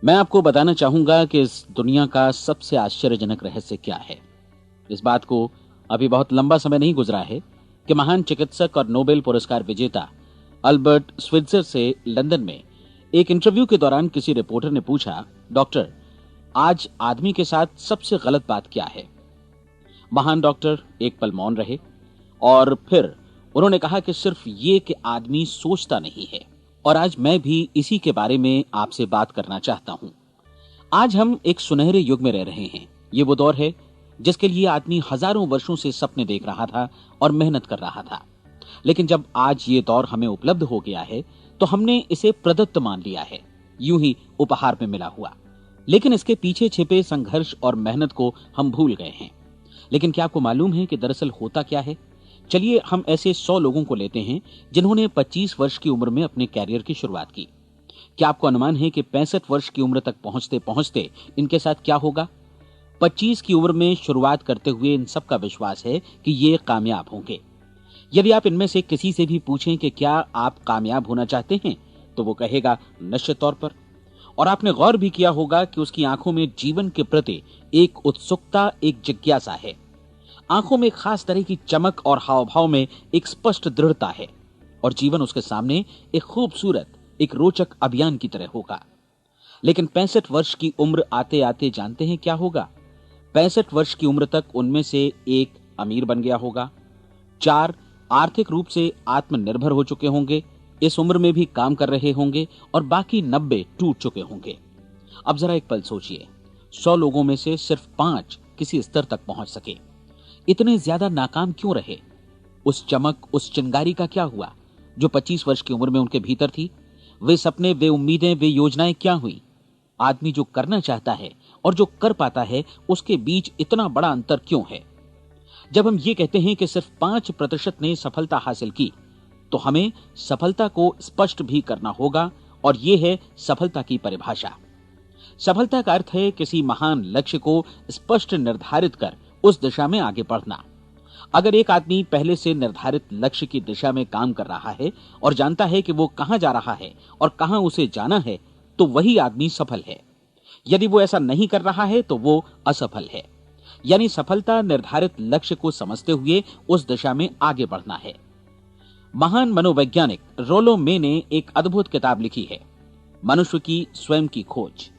मैं आपको बताना चाहूंगा कि इस दुनिया का सबसे आश्चर्यजनक रहस्य क्या है। इस बात को अभी बहुत लंबा समय नहीं गुजरा है कि महान चिकित्सक और नोबेल पुरस्कार विजेता अल्बर्ट स्विट्जर से लंदन में एक इंटरव्यू के दौरान किसी रिपोर्टर ने पूछा, डॉक्टर, आज आदमी के साथ सबसे गलत बात क्या है। महान डॉक्टर एक पल मौन रहे और फिर उन्होंने कहा कि सिर्फ ये कि आदमी सोचता नहीं है। और आज मैं भी इसी के बारे में आपसे बात करना चाहता हूं। आज हम एक सुनहरे युग में रह रहे हैं। ये वो दौर है जिसके लिए आदमी हजारों वर्षों से सपने देख रहा था और मेहनत कर रहा था। लेकिन जब आज ये दौर हमें उपलब्ध हो गया है तो हमने इसे प्रदत्त मान लिया है, यूं ही उपहार में मिला हुआ। लेकिन इसके पीछे छिपे संघर्ष और मेहनत को हम भूल गए हैं। लेकिन क्या आपको मालूम है कि दरअसल होता क्या है? चलिए हम ऐसे 100 लोगों को लेते हैं जिन्होंने 25 वर्ष की उम्र में अपने कैरियर की शुरुआत की। क्या आपको अनुमान है कि 65 वर्ष की उम्र तक पहुंचते पहुंचते इनके साथ क्या होगा? 25 की उम्र में शुरुआत करते हुए इन सबका विश्वास है कि ये कामयाब होंगे। यदि आप इनमें से किसी से भी पूछें कि क्या आप कामयाब होना चाहते हैं, तो वो कहेगा निश्चित तौर पर। और आपने गौर भी किया होगा कि उसकी आंखों में जीवन के प्रति एक उत्सुकता, एक जिज्ञासा है। आंखों में खास तरह की चमक और हाव भाव में एक स्पष्ट दृढ़ता है और जीवन उसके सामने एक खूबसूरत, एक रोचक अभियान की तरह होगा। लेकिन 65 वर्ष की उम्र आते आते जानते हैं क्या होगा? 65 वर्ष की उम्र तक उनमें से एक अमीर बन गया होगा, 4 आर्थिक रूप से आत्मनिर्भर हो चुके होंगे, इस उम्र में भी काम कर रहे होंगे और बाकी 90 टूट चुके होंगे। अब जरा एक पल सोचिए, 100 लोगों में से सिर्फ 5 किसी स्तर तक पहुंच सके। इतने ज्यादा नाकाम क्यों रहे? उस चमक, उस चिंगारी का क्या हुआ जो 25 वर्ष की उम्र में उनके भीतर थी? वे सपने, वे उम्मीदें, वे योजनाएं क्या हुई? आदमी जो करना चाहता है और जो कर पाता है, उसके बीच इतना बड़ा अंतर क्यों है? जब हम ये कहते हैं कि सिर्फ 5% ने सफलता हासिल की, तो हमें सफलता को स्पष्ट भी करना होगा और यह है सफलता की परिभाषा। सफलता का अर्थ है किसी महान लक्ष्य को स्पष्ट निर्धारित कर उस दिशा में आगे बढ़ना। अगर एक आदमी पहले से निर्धारित लक्ष्य की दिशा में काम कर रहा है और जानता है कि वो कहां जा रहा है और कहां उसे जाना है, तो वही आदमी सफल है। यदि वो ऐसा नहीं कर रहा है तो वो असफल है। यानी सफलता निर्धारित लक्ष्य को समझते हुए उस दिशा में आगे बढ़ना है। महान मनोवैज्ञानिक रोलो मे ने एक अद्भुत किताब लिखी है, मनुष्य की स्वयं की खोज।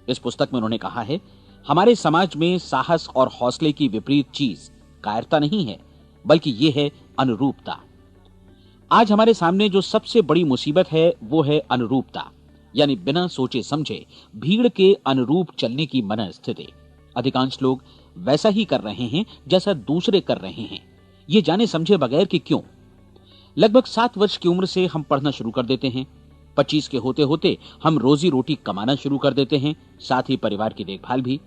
इस पुस्तक में उन्होंने कहा है, हमारे समाज में साहस और हौसले की विपरीत चीज कायरता नहीं है, बल्कि यह है अनुरूपता। आज हमारे सामने जो सबसे बड़ी मुसीबत है वो है अनुरूपता, यानी बिना सोचे समझे भीड़ के अनुरूप चलने की मनस्थिति। अधिकांश लोग वैसा ही कर रहे हैं जैसा दूसरे कर रहे हैं, ये जाने समझे बगैर कि क्यों। लगभग 7 वर्ष की उम्र से हम पढ़ना शुरू कर देते हैं। 25 के होते होते हम रोजी रोटी कमाना शुरू कर देते हैं, साथ ही परिवार की देखभाल भी।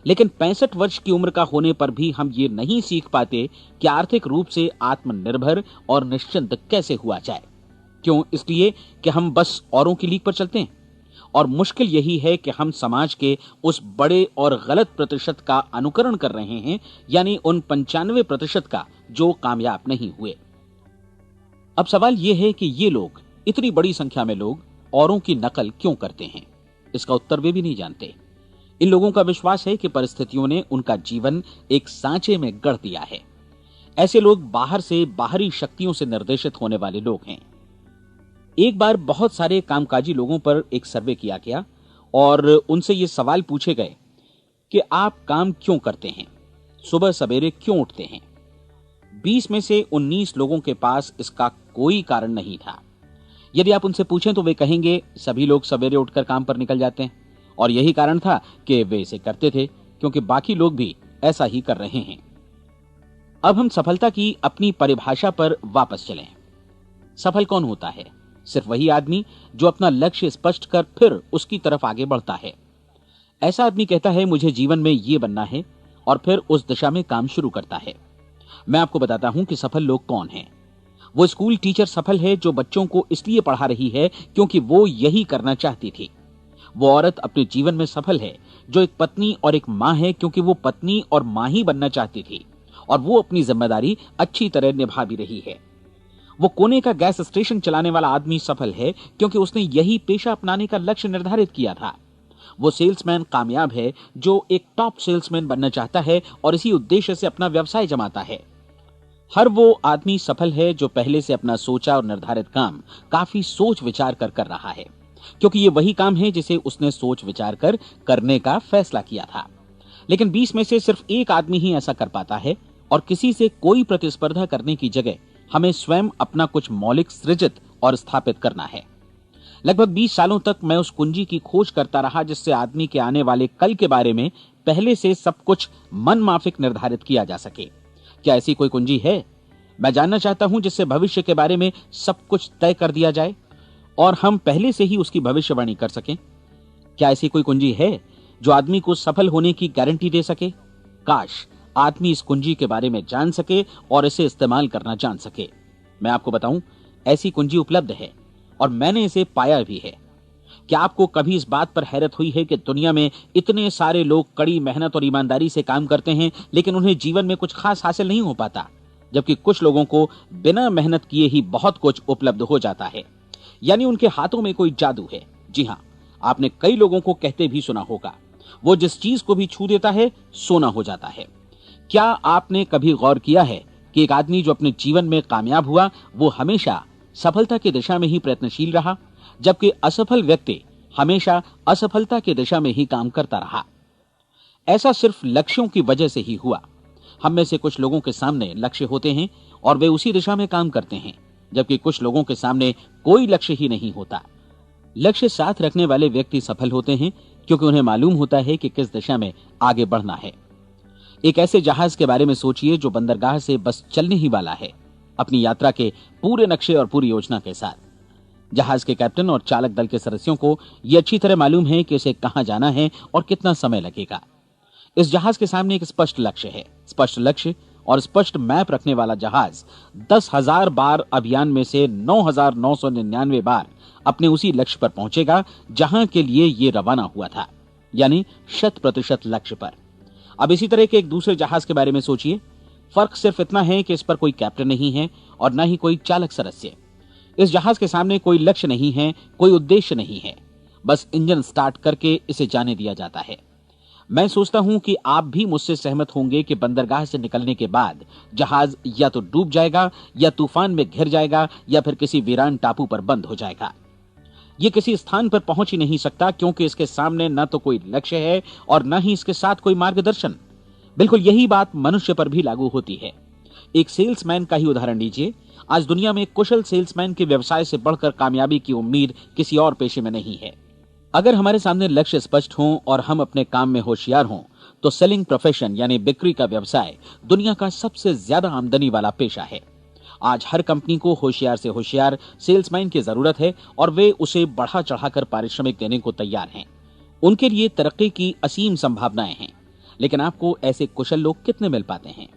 लेकिन 65 वर्ष की उम्र का होने पर भी हम ये नहीं सीख पाते कि आर्थिक रूप से आत्मनिर्भर और निश्चिंत कैसे हुआ जाए। क्यों? इसलिए कि हम बस औरों की लीक पर चलते हैं। और मुश्किल यही है कि हम समाज के उस बड़े और गलत प्रतिशत का अनुकरण कर रहे हैं, यानी उन 95% का जो कामयाब नहीं हुए। अब सवाल यह है कि ये लोग, इतनी बड़ी संख्या में लोग, औरों की नकल क्यों करते हैं? इसका उत्तर वे भी नहीं जानते। इन लोगों का विश्वास है कि परिस्थितियों ने उनका जीवन एक सांचे में गढ़ दिया है। ऐसे लोग बाहर से बाहरी शक्तियों से निर्देशित होने वाले लोग हैं। एक बार बहुत सारे कामकाजी लोगों पर एक सर्वे किया गया और उनसे ये सवाल पूछे गए कि आप काम क्यों करते हैं, सुबह सवेरे क्यों उठते हैं। 20 में से 19 लोगों के पास इसका कोई कारण नहीं था। यदि आप उनसे पूछें तो वे कहेंगे सभी लोग सवेरे उठकर काम पर निकल जाते हैं और यही कारण था कि वे इसे करते थे क्योंकि बाकी लोग भी ऐसा ही कर रहे हैं। अब हम सफलता की अपनी परिभाषा पर वापस चलें। सफल कौन होता है? सिर्फ वही आदमी जो अपना लक्ष्य स्पष्ट कर फिर उसकी तरफ आगे बढ़ता है। ऐसा आदमी कहता है मुझे जीवन में ये बनना है और फिर उस दिशा में काम शुरू करता है। मैं आपको बताता हूं कि सफल लोग कौन हैं। वो स्कूल टीचर सफल है जो बच्चों को इसलिए पढ़ा रही है क्योंकि वो यही करना चाहती थी। वो औरत अपने जीवन में सफल है जो एक पत्नी और एक मां है क्योंकि वो पत्नी और मां ही बनना चाहती थी और वो अपनी जिम्मेदारी अच्छी तरह निभा भी रही है। वो कोने का गैस स्टेशन चलाने वाला आदमी सफल है क्योंकि उसने यही पेशा अपनाने का लक्ष्य निर्धारित किया था। वो सेल्समैन कामयाब है जो एक टॉप सेल्समैन बनना चाहता है और इसी उद्देश्य से अपना व्यवसाय जमाता है। हर वो आदमी सफल है जो पहले से अपना सोचा और निर्धारित काम काफी सोच विचार कर रहा है, क्योंकि ये वही काम है जिसे उसने सोच विचार कर करने का फैसला किया था। लेकिन 20 में से सिर्फ एक आदमी ही ऐसा कर पाता है, और किसी से कोई प्रतिस्पर्धा करने की जगह हमें स्वयं अपना कुछ मौलिक सृजित और स्थापित करना है। लगभग 20 सालों तक मैं उस कुंजी की खोज करता रहा जिससे आदमी के आने वाले कल के बारे में पहले से सब कुछ मन माफिक निर्धारित किया जा सके। क्या ऐसी कोई कुंजी है? मैं जानना चाहता हूं जिससे भविष्य के बारे में सब कुछ तय कर दिया जाए और हम पहले से ही उसकी भविष्यवाणी कर सकें। क्या ऐसी कोई कुंजी है जो आदमी को सफल होने की गारंटी दे सके? काश आदमी इस कुंजी के बारे में जान सके और इसे इस्तेमाल करना जान सके। मैं आपको बताऊं, ऐसी कुंजी उपलब्ध है और मैंने इसे पाया भी है। क्या आपको कभी इस बात पर हैरत हुई है कि दुनिया में इतने सारे लोग कड़ी मेहनत और ईमानदारी से काम करते हैं, लेकिन उन्हें जीवन में कुछ खास हासिल नहीं हो पाता, जबकि कुछ लोगों को बिना मेहनत किए ही बहुत कुछ उपलब्ध हो जाता है। यानी उनके हाथों में कोई जादू है। जी हां, आपने कई लोगों को कहते भी सुना होगा, वो जिस चीज को भी छू देता है सोना हो जाता है। क्या आपने कभी गौर किया है कि एक आदमी जो अपने जीवन में कामयाब हुआ वो हमेशा सफलता की दिशा में ही प्रयत्नशील रहा, जबकि असफल व्यक्ति हमेशा असफलता की दिशा में ही काम करता रहा? ऐसा सिर्फ लक्ष्यों की वजह से ही हुआ। हम में से कुछ लोगों के सामने लक्ष्य होते हैं और वे उसी दिशा में काम करते हैं, जबकि कुछ लोगों के सामने कोई लक्ष्य ही नहीं होता। लक्ष्य साथ रखने वाले व्यक्ति सफल होते हैं क्योंकि उन्हें मालूम होता है कि किस दिशा में आगे बढ़ना है। एक ऐसे जहाज के बारे में सोचिए जो बंदरगाह से बस चलने ही वाला है, अपनी यात्रा के पूरे नक्शे और पूरी योजना के साथ। जहाज के कैप्टन और चालक दल के सदस्यों को यह अच्छी तरह मालूम है कि उसे कहां जाना है और कितना समय लगेगा। इस जहाज के सामने एक स्पष्ट लक्ष्य है। स्पष्ट लक्ष्य और स्पष्ट मैप रखने वाला जहाज 10,000 बार अभियान में से 9,999 बार अपने उसी लक्ष्य पर पहुंचेगा जहां के लिए ये रवाना हुआ था, यानी 100% लक्ष्य पर। अब इसी तरह के एक दूसरे जहाज के बारे में सोचिए। फर्क सिर्फ इतना है कि इस पर कोई कैप्टन नहीं है और न ही कोई चालक सदस्य। इस जहाज के सामने कोई लक्ष्य नहीं है, कोई उद्देश्य नहीं है, बस इंजन स्टार्ट करके इसे जाने दिया जाता है। मैं सोचता हूं कि आप भी मुझसे सहमत होंगे कि बंदरगाह से निकलने के बाद जहाज या तो डूब जाएगा या तूफान में घिर जाएगा या फिर किसी वीरान टापू पर बंद हो जाएगा। ये किसी स्थान पर पहुंच ही नहीं सकता क्योंकि इसके सामने न तो कोई लक्ष्य है और न ही इसके साथ कोई मार्गदर्शन। बिल्कुल यही बात मनुष्य पर भी लागू होती है। एक सेल्समैन का ही उदाहरण लीजिए। आज दुनिया में कुशल सेल्समैन के व्यवसाय से बढ़कर कामयाबी की उम्मीद किसी और पेशे में नहीं है। अगर हमारे सामने लक्ष्य स्पष्ट हों और हम अपने काम में होशियार हों तो सेलिंग प्रोफेशन यानी बिक्री का व्यवसाय दुनिया का सबसे ज्यादा आमदनी वाला पेशा है। आज हर कंपनी को होशियार से होशियार सेल्समैन की जरूरत है और वे उसे बढ़ा चढ़ाकर पारिश्रमिक देने को तैयार हैं। उनके लिए तरक्की की असीम संभावनाएं हैं, लेकिन आपको ऐसे कुशल लोग कितने मिल पाते हैं?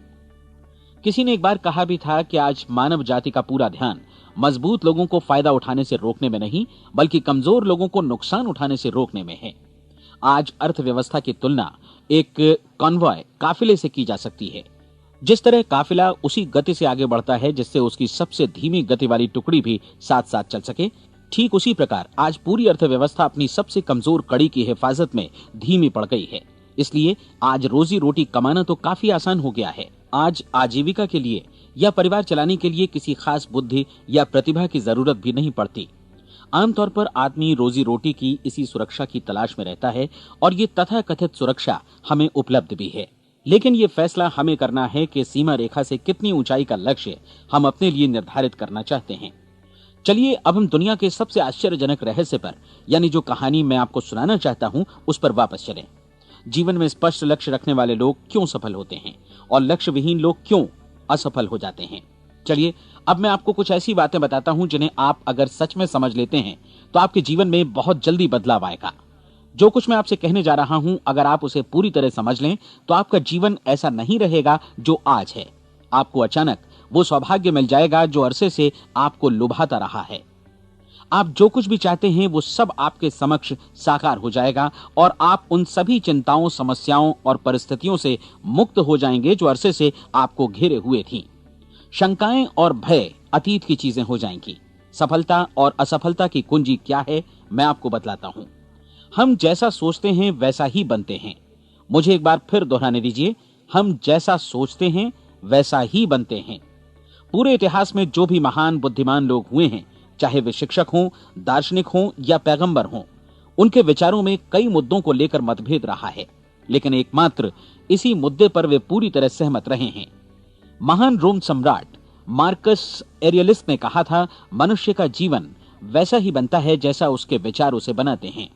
किसी ने एक बार कहा भी था कि आज मानव जाति का पूरा ध्यान मजबूत लोगों को फायदा उठाने से रोकने में नहीं, बल्कि कमजोर लोगों को नुकसान उठाने से रोकने में है। आज अर्थव्यवस्था की तुलना एक कॉन्वॉय काफिले से की जा सकती है। जिस तरह काफिला उसी गति से आगे बढ़ता है जिससे उसकी सबसे धीमी गति वाली टुकड़ी भी साथ साथ चल सके, ठीक उसी प्रकार आज पूरी अर्थव्यवस्था अपनी सबसे कमजोर कड़ी की हिफाजत में धीमी पड़ गई है। इसलिए आज रोजी रोटी कमाना तो काफी आसान हो गया है। आज आजीविका के लिए या परिवार चलाने के लिए किसी खास बुद्धि या प्रतिभा की जरूरत भी नहीं पड़ती। आमतौर पर आदमी रोजी रोटी की इसी सुरक्षा की तलाश में रहता है और ये तथाकथित सुरक्षा हमें उपलब्ध भी है। लेकिन ये फैसला हमें करना है कि सीमा रेखा से कितनी ऊंचाई का लक्ष्य हम अपने लिए निर्धारित करना चाहते हैं। चलिए अब हम दुनिया के सबसे आश्चर्यजनक रहस्य पर, यानी जो कहानी मैं आपको सुनाना चाहता हूं, उस पर वापस चलें। जीवन में स्पष्ट लक्ष्य रखने वाले लोग क्यों सफल होते हैं और लक्ष्य विहीन लोग क्यों असफल हो जाते हैं? चलिए अब मैं आपको कुछ ऐसी बातें बताता हूं जिन्हें आप अगर सच में समझ लेते हैं तो आपके जीवन में बहुत जल्दी बदलाव आएगा। जो कुछ मैं आपसे कहने जा रहा हूं, अगर आप उसे पूरी तरह समझ लें तो आपका जीवन ऐसा नहीं रहेगा जो आज है। आपको अचानक वो सौभाग्य मिल जाएगा जो अरसे से आपको लुभाता रहा है। आप जो कुछ भी चाहते हैं वो सब आपके समक्ष साकार हो जाएगा और आप उन सभी चिंताओं, समस्याओं और परिस्थितियों से मुक्त हो जाएंगे जो अरसे से आपको घेरे हुए थीं। शंकाएं और भय अतीत की चीजें हो जाएंगी। सफलता और असफलता की कुंजी क्या है, मैं आपको बतलाता हूं। हम जैसा सोचते हैं वैसा ही बनते हैं। मुझे एक बार फिर दोहराने दीजिए, हम जैसा सोचते हैं वैसा ही बनते हैं। पूरे इतिहास में जो भी महान बुद्धिमान लोग हुए हैं, चाहे वे शिक्षक हों, दार्शनिक हों या पैगंबर हों, उनके विचारों में कई मुद्दों को लेकर मतभेद रहा है, लेकिन एकमात्र इसी मुद्दे पर वे पूरी तरह सहमत रहे हैं। महान रोम सम्राट मार्कस एरियलिस ने कहा था, मनुष्य का जीवन वैसा ही बनता है जैसा उसके विचार उसे बनाते हैं।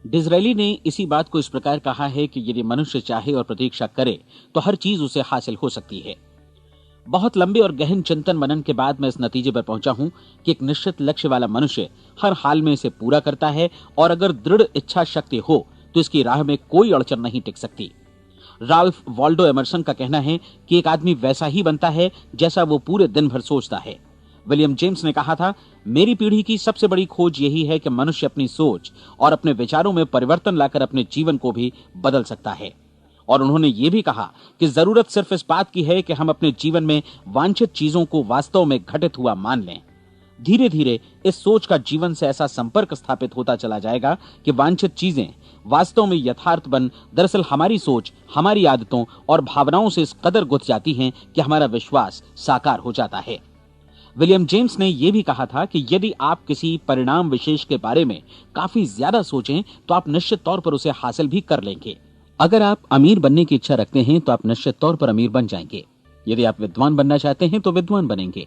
डिज़रायली ने इसी बात को इस प्रकार कहा है कि यदि मनुष्य चाहे और प्रतीक्षा करे तो हर चीज उसे हासिल हो सकती है। बहुत लंबे और गहन चिंतन मनन के बाद मैं इस नतीजे पर पहुंचा हूं कि एक निश्चित लक्ष्य वाला मनुष्य हर हाल में इसे पूरा करता है, और अगर दृढ़ इच्छा शक्ति हो तो इसकी राह में कोई अड़चन नहीं टिक सकती। राल्फ वॉल्डो एमर्सन का कहना है कि एक आदमी वैसा ही बनता है जैसा वो पूरे दिन भर सोचता है। विलियम जेम्स ने कहा था, मेरी पीढ़ी की सबसे बड़ी खोज यही है कि मनुष्य अपनी सोच और अपने विचारों में परिवर्तन लाकर अपने जीवन को भी बदल सकता है। और उन्होंने ये भी कहा कि जरूरत सिर्फ इस बात की है कि हम अपने जीवन में वांछित चीजों को वास्तव में घटित हुआ मान लें। धीरे धीरे इस सोच का जीवन से ऐसा संपर्क स्थापित होता चला जाएगा कि वांछित चीजें वास्तव में यथार्थ बन दरअसल हमारी सोच, हमारी आदतों और भावनाओं से इस कदर गुथ जाती हैं कि हमारा विश्वास साकार हो जाता है। विलियम जेम्स ने यह भी कहा था कि यदि आप किसी परिणाम विशेष के बारे में काफी ज्यादा सोचें तो आप निश्चित तौर पर उसे हासिल भी कर लेंगे। अगर आप अमीर बनने की इच्छा रखते हैं तो आप निश्चित तौर पर अमीर बन जाएंगे। यदि आप विद्वान बनना चाहते हैं तो विद्वान बनेंगे।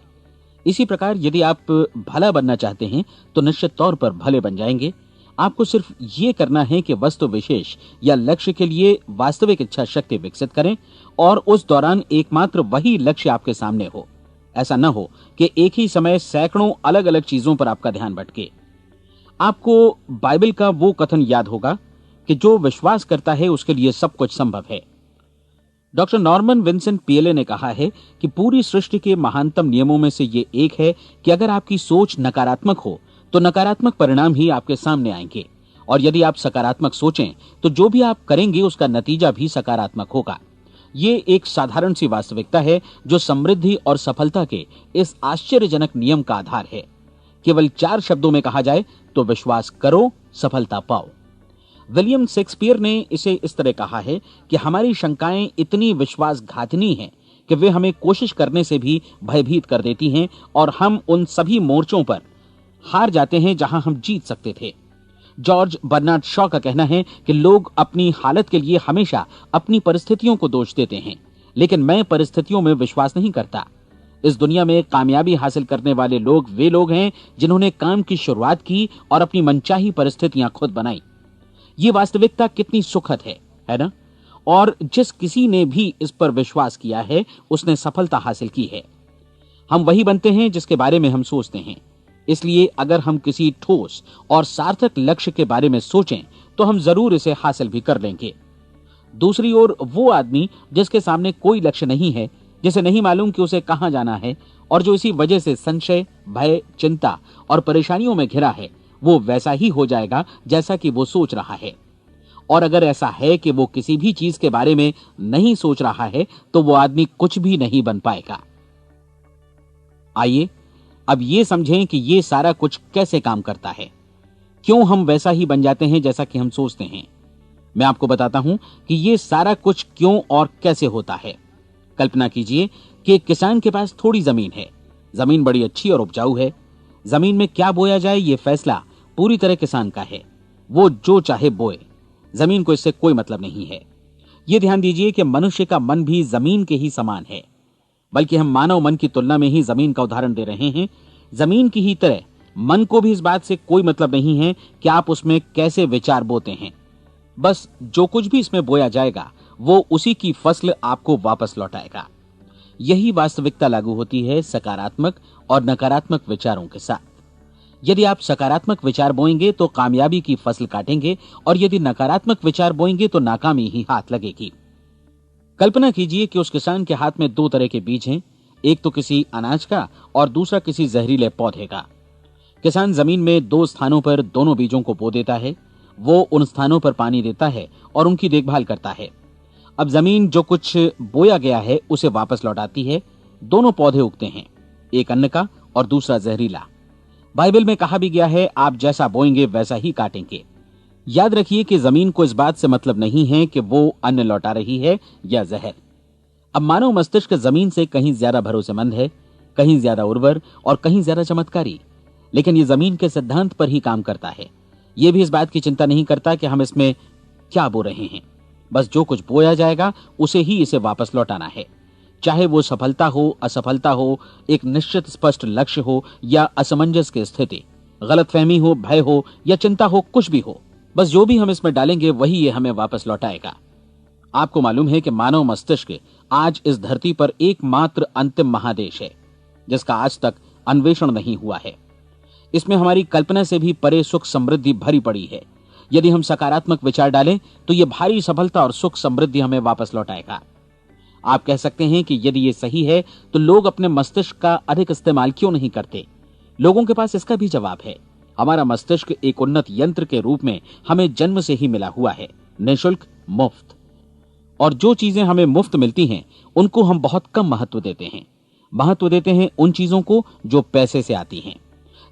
इसी प्रकार यदि आप भला बनना चाहते हैं तो निश्चित तौर पर भले बन जाएंगे। आपको सिर्फ ये करना है कि वस्तु विशेष या लक्ष्य के लिए वास्तविक इच्छा शक्ति विकसित करें, और उस दौरान एकमात्र वही लक्ष्य आपके सामने हो। ऐसा न हो कि एक ही समय सैकड़ों अलग अलग चीजों पर आपका ध्यान भटके। आपको बाइबल का वो कथन याद होगा कि जो विश्वास करता है उसके लिए सब कुछ संभव है। डॉक्टर नॉर्मन विंसेंट पीएले ने कहा है कि पूरी सृष्टि के महानतम नियमों में से ये एक है कि अगर आपकी सोच नकारात्मक हो तो नकारात्मक परिणाम ही आपके सामने आएंगे, और यदि आप सकारात्मक सोचें तो जो भी आप करेंगे उसका नतीजा भी सकारात्मक होगा। ये एक साधारण सी वास्तविकता है जो समृद्धि और सफलता के इस आश्चर्यजनक नियम का आधार है। केवल 4 शब्दों में कहा जाए तो विश्वास करो, सफलता पाओ। विलियम शेक्सपियर ने इसे इस तरह कहा है कि हमारी शंकाएं इतनी विश्वासघातिनी हैं कि वे हमें कोशिश करने से भी भयभीत कर देती हैं, और हम उन सभी मोर्चों पर हार जाते हैं जहां हम जीत सकते थे। जॉर्ज बर्नार्ड शॉ का कहना है कि लोग अपनी हालत के लिए हमेशा अपनी परिस्थितियों को दोष देते हैं, लेकिन मैं परिस्थितियों में विश्वास नहीं करता। इस दुनिया में कामयाबी हासिल करने वाले लोग वे लोग हैं जिन्होंने काम की शुरुआत की और अपनी मनचाही परिस्थितियां खुद बनाई। ये वास्तविकता कितनी सुखद है ना? और जिस किसी ने भी इस पर विश्वास किया है उसने सफलता हासिल की है। हम वही बनते हैं जिसके बारे में हम सोचते हैं। इसलिए अगर हम किसी ठोस और सार्थक लक्ष्य के बारे में सोचें तो हम जरूर इसे हासिल भी कर लेंगे। दूसरी ओर वो आदमी जिसके सामने कोई लक्ष्य नहीं है, जिसे नहीं मालूम कि उसे कहां जाना है, और जो इसी वजह से संशय, भय, चिंता और परेशानियों में घिरा है, वो वैसा ही हो जाएगा जैसा कि वो सोच रहा है। और अगर ऐसा है कि वो किसी भी चीज के बारे में नहीं सोच रहा है तो वो आदमी कुछ भी नहीं बन पाएगा। आइए अब ये समझें कि ये सारा कुछ कैसे काम करता है, क्यों हम वैसा ही बन जाते हैं जैसा कि हम सोचते हैं। मैं आपको बताता हूं कि ये सारा कुछ क्यों और कैसे होता है। कल्पना कीजिए कि एक किसान के पास थोड़ी जमीन है। जमीन बड़ी अच्छी और उपजाऊ है। जमीन में क्या बोया जाए ये फैसला पूरी तरह किसान का है। वो जो चाहे बोए, जमीन को इससे कोई मतलब नहीं है। ये ध्यान दीजिए कि मनुष्य का मन भी जमीन के ही समान है, बल्कि हम मानव मन की तुलना में ही जमीन का उदाहरण दे रहे हैं। जमीन की ही तरह मन को भी इस बात से कोई मतलब नहीं है कि आप उसमें कैसे विचार बोते हैं। बस जो कुछ भी इसमें बोया जाएगा वो उसी की फसल आपको वापस लौटाएगा। यही वास्तविकता लागू होती है सकारात्मक और नकारात्मक विचारों के साथ। यदि आप सकारात्मक विचार बोएंगे तो कामयाबी की फसल काटेंगे, और यदि नकारात्मक विचार बोएंगे तो नाकामी ही हाथ लगेगी। कल्पना कीजिए कि उस किसान के हाथ में 2 तरह के बीज हैं, एक तो किसी अनाज का और दूसरा किसी जहरीले पौधे का। किसान जमीन में 2 स्थानों पर दोनों बीजों को बो देता है। वो उन स्थानों पर पानी देता है और उनकी देखभाल करता है। अब जमीन जो कुछ बोया गया है उसे वापस लौटाती है। दोनों पौधे उगते हैं, एक अन्न का और दूसरा जहरीला। बाइबल में कहा भी गया है, आप जैसा बोएंगे वैसा ही काटेंगे। याद रखिए कि जमीन को इस बात से मतलब नहीं है कि वो अन्न लौटा रही है या जहर। अब मानव मस्तिष्क जमीन से कहीं ज्यादा भरोसेमंद है, कहीं ज्यादा उर्वर और कहीं ज्यादा चमत्कारी, लेकिन ये जमीन के सिद्धांत पर ही काम करता है। ये भी इस बात की चिंता नहीं करता कि हम इसमें क्या बो रहे हैं। बस जो कुछ बोया जाएगा उसे ही इसे वापस लौटाना है, चाहे वो सफलता हो, असफलता हो, एक निश्चित स्पष्ट लक्ष्य हो या असमंजस की स्थिति, गलतफहमी हो, भय हो या चिंता हो, कुछ भी हो। बस जो भी हम इसमें डालेंगे वही ये हमें वापस लौटाएगा। आपको मालूम है कि मानव मस्तिष्क आज इस धरती पर एकमात्र अंतिम महादेश है जिसका आज तक अन्वेषण नहीं हुआ है। इसमें हमारी कल्पना से भी परे सुख समृद्धि भरी पड़ी है। यदि हम सकारात्मक विचार डालें तो यह भारी सफलता और सुख समृद्धि हमें वापस लौटाएगा। आप कह सकते हैं कि यदि ये सही है तो लोग अपने मस्तिष्क का अधिक इस्तेमाल क्यों नहीं करते? लोगों के पास इसका भी जवाब है। हमारा मस्तिष्क एक उन्नत यंत्र के रूप में हमें जन्म से ही मिला हुआ है, निःशुल्क, मुफ्त। और जो चीजें हमें मुफ्त मिलती हैं उनको हम बहुत कम महत्व देते हैं। महत्व देते हैं उन चीजों को जो पैसे से आती हैं,